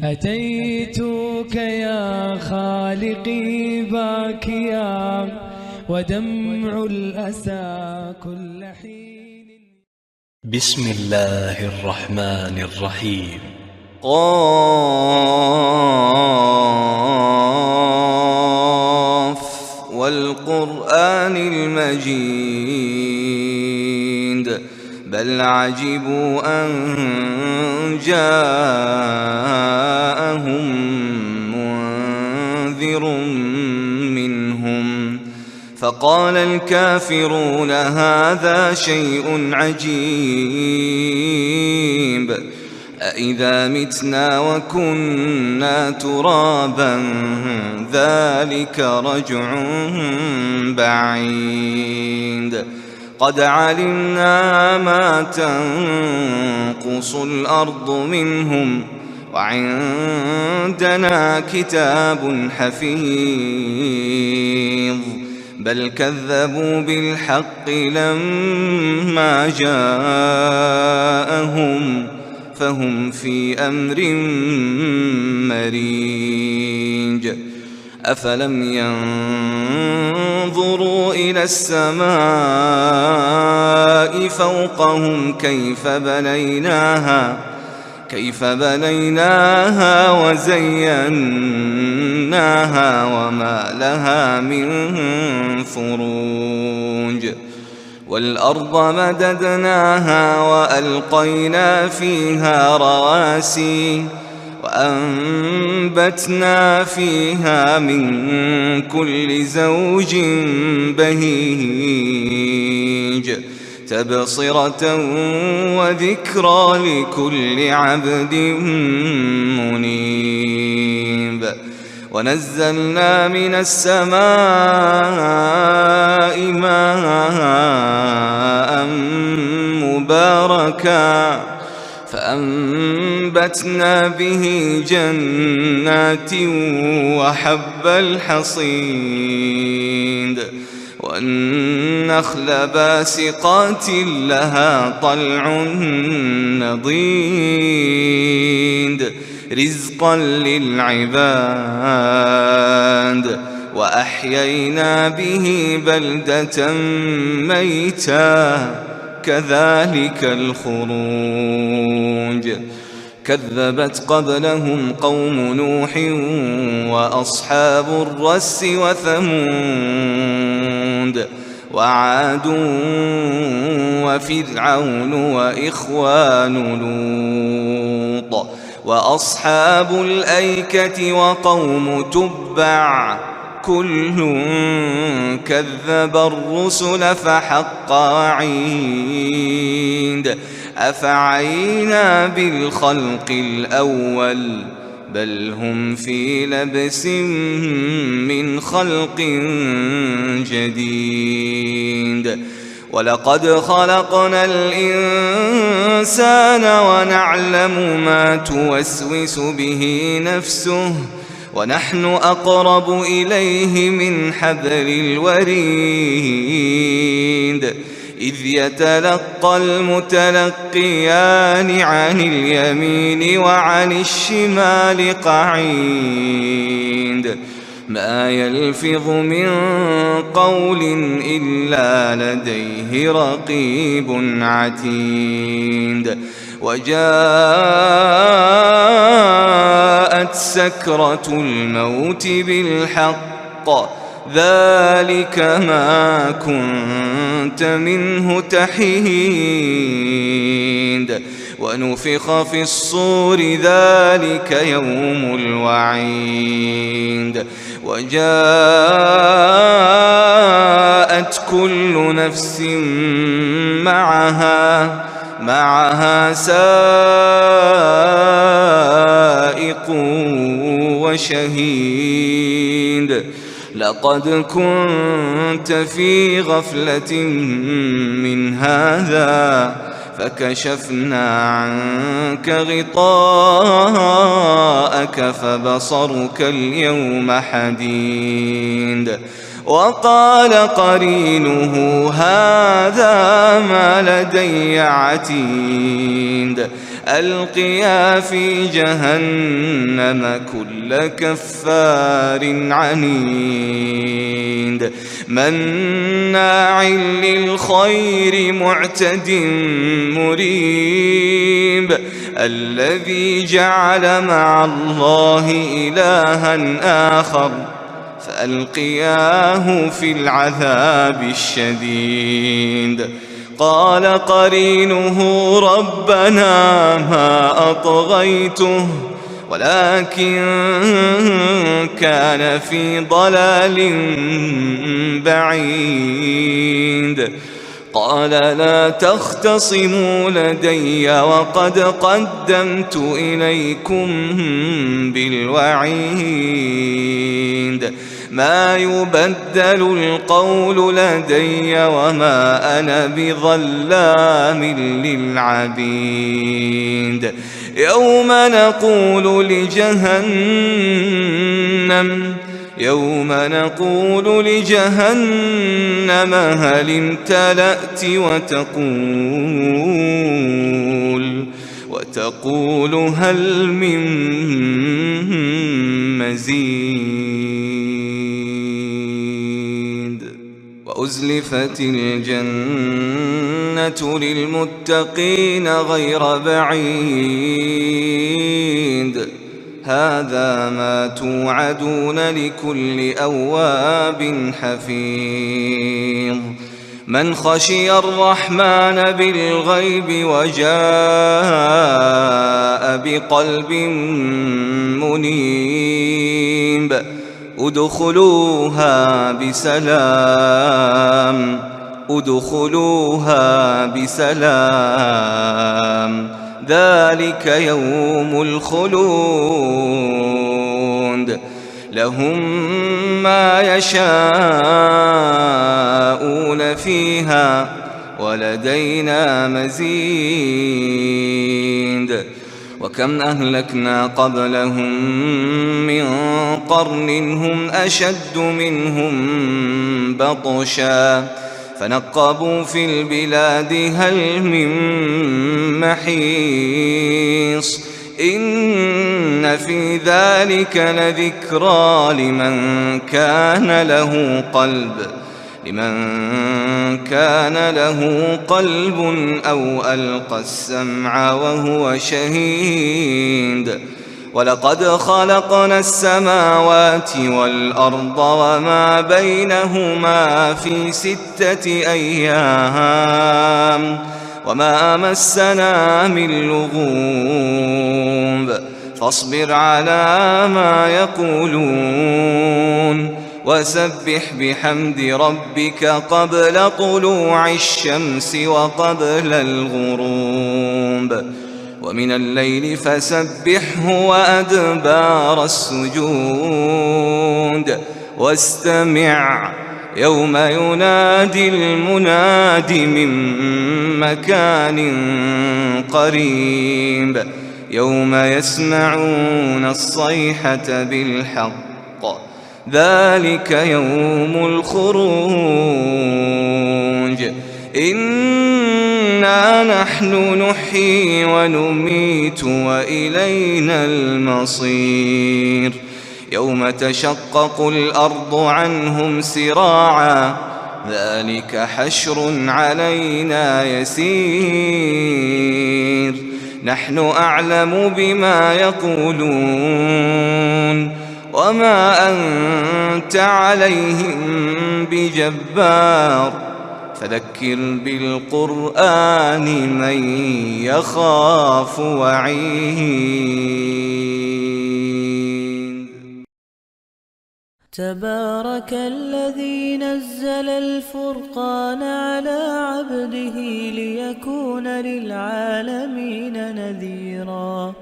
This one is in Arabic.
أتيتك يا خالقي باكيا ودمع الأسى كل حين. بسم الله الرحمن الرحيم. قاف والقرآن المجيد بل عجبوا أن جاءهم منذر منهم فقال الكافرون هذا شيء عجيب أإذا متنا وكنا ترابا ذلك رجع بعيد قد علمنا ما تنقص الأرض منهم وعندنا كتاب حفيظ بل كذبوا بالحق لما جاءهم فهم في أمر مريج أفلم ينظروا إلى السماء فوقهم كيف بنيناها وزيناها وما لها من فروج والأرض مددناها وألقينا فيها رواسي وأنبتنا فيها من كل زوج بهيج تبصرة وذكرى لكل عبد منيب ونزلنا من السماء ماء مباركا فأنبتنا به جنات وحب الحصيد والنخل باسقات لها طلع نضيد رزقا للعباد وأحيينا به بلدة ميتا كذلك الخروج كذبت قبلهم قوم نوح وأصحاب الرس وثمود وعاد وفرعون وإخوان لوط وأصحاب الأيكة وقوم تبع كل كذب الرسل فحق وعيد أفعينا بالخلق الأول بل هم في لبس من خلق جديد ولقد خلقنا الإنسان ونعلم ما توسوس به نفسه ونحن أقرب إليه من حبل الوريد إذ يتلقى المتلقيان عن اليمين وعن الشمال قعيد ما يلفظ من قول إلا لديه رقيب عتيد وجاءت سكرة الموت بالحق ذلك ما كنت منه تحيد ونفخ في الصور ذلك يوم الوعيد وجاءت كل نفس معها سائق وشهيد لقد كنت في غفلة من هذا فكشفنا عنك غطاءك فبصرك اليوم حديد وقال قرينه هذا ما لدي عتيد ألقيا في جهنم كل كفار عنيد مناع للخير معتد مريب الذي جعل مع الله إلها آخر فألقياه في العذاب الشديد قال قرينه ربنا ما أطغيته ولكن كان في ضلال بعيد قال لا تختصموا لدي وقد قدمت إليكم بالوعيد ما يبدل القول لدي وما أنا بظلام للعبيد يوم نقول لجهنم هل امتلأت وتقول هل من مزيد وأزلفت الجنة للمتقين غير بعيد هذا ما توعدون لكل أواب حفيظ من خشي الرحمن بالغيب وجاء بقلب منيب ادخلوها بسلام ذلك يوم الخلود لهم ما يشاءون فيها ولدينا مزيد وكم أهلكنا قبلهم من قرن هم أشد منهم بطشا فنقبوا في البلاد هل من محيص إن في ذلك لذكرى لمن كان له قلب أو ألقى السمع وهو شهيد ولقد خلقنا السماوات والأرض وما بينهما في 6 أيام وما مسنا من لغوب فاصبر على ما يقولون وسبح بحمد ربك قبل طلوع الشمس وقبل الغروب ومن الليل فسبحه وأدبار السجود واستمع يوم ينادي المناد من مكان قريب يوم يسمعون الصيحة بالحق ذلك يوم الخروج إنا نحن نحيي ونميت وإلينا المصير يوم تشقق الأرض عنهم سراعا ذلك حشر علينا يسير نحن أعلم بما يقولون وما أنت عليهم بجبار فذكر بالقرآن من يخاف وعيد تبارك الذي نزل الفرقان على عبده ليكون للعالمين نذيرا